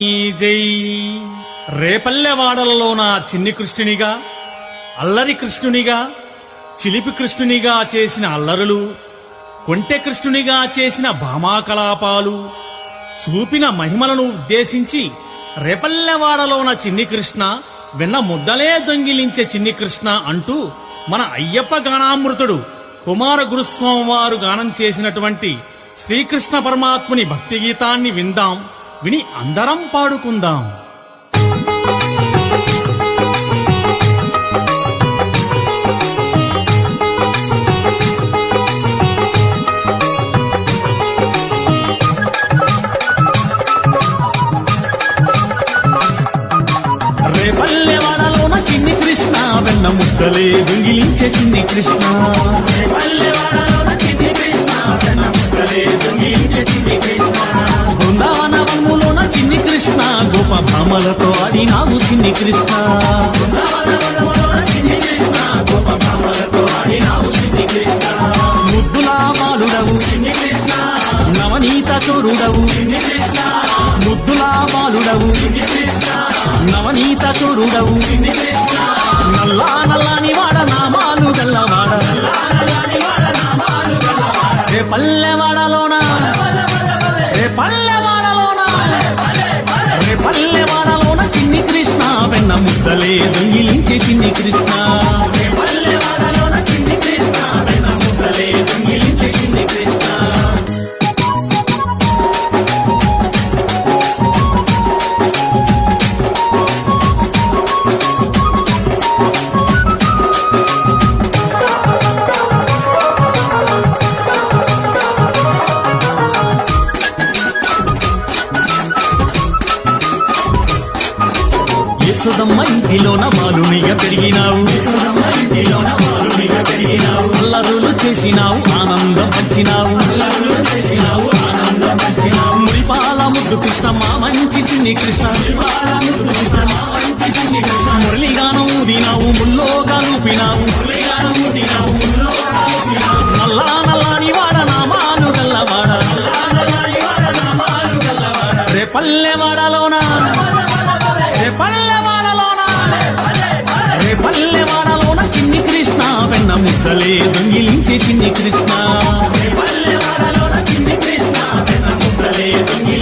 జై రేపల్లెవాడలలోన చిన్ని కృష్ణునిగా, అల్లరి కృష్ణునిగా, చిలిపి కృష్ణునిగా చేసిన అల్లరులు, కొంటె కృష్ణునిగా చేసిన భామాకలాపాలు, చూపిన మహిమలను ఉద్దేశించి రేపల్లెవాడలోన చిన్ని కృష్ణ, వెన్న ముద్దలే దొంగిలించే చిన్ని కృష్ణ అంటూ మన అయ్యప్ప గానామృతుడు కుమార గురుస్వామి వారు గానం చేసినటువంటి శ్రీకృష్ణ పరమాత్ముని భక్తి గీతాన్ని విందాం, విని అందరం పాడుకుందాం. రేపల్లెవాడలోన చిన్ని కృష్ణ, వెన్న ముద్దలే దొంగిలించే చిన్ని కృష్ణ. రేపల్లెవాడలోన చిన్ని కృష్ణ, వెన్న ముద్దలే దొంగిలించే చిన్ని కృష్ణ. బృందావన వనములోన చిన్ని కృష్ణ, గోప భామలతో ఆడినావు చిన్ని కృష్ణ. బృందావన వనములోన చిన్ని కృష్ణ, గోప భామలతో ఆడినావు చిన్ని కృష్ణ. ముద్దులా బాలుడవు చిన్ని కృష్ణ, నవనీత చోరుడవు చిన్ని కృష్ణ. ముద్దులా బాలుడవు చిన్ని కృష్ణ, నవనీత చోరుడవు చిన్ని కృష్ణ. నల్లా నల్లాని వాడ నామాలు గల్లవాడ, రే పల్లెవాడలోన, రే పల్లెవాడలోన, రే పల్లెవాడలోన చిన్ని కృష్ణ, వెన్న ముద్దలే దొంగిలించే చిన్ని కృష్ణ. రే పల్లెవాడలోన చిన్ని కృష్ణ, వెన్న ముద్దలే దొంగిలించే చిన్ని కృష్ణ. యశోదమ్మ ఇంటిలోన బాలునిగా పెరిగినావు, యశోదమ్మ ఇంటిలోన బాలునిగా పెరిగినావు. అల్లరులు చేసినావు, ఆనందం పంచినావు, అల్లరులు చేసినావు, ఆనందం పంచినావు. మురిపాల ముద్దు కృష్ణమ్మ మంచి చిన్ని కృష్ణ, మురిపాల ముద్దు కృష్ణమ్మ మంచి చిన్ని కృష్ణ. మురళిగానం ఊదినావు, ముల్లోగా లూపినావు, మురళిగానం ఊదినావు, ముల్లోగా లూపినావు. నల్లా నల్లాని వాడ నామాలు గల్లవాడ, నల్లా నల్లాని వాడ నామాలు గల్లవాడ. రే పల్లెవాడలోన, రే పల్లెవాడలోన, రే పల్లెవాడలోన చిన్ని కృష్ణ, వెన్న ముద్దలే దొంగిలించే చిన్ని కృష్ణ. రే పల్లెవాడలోన చిన్ని కృష్ణ, వెన్న ముద్దలే దొంగిలించే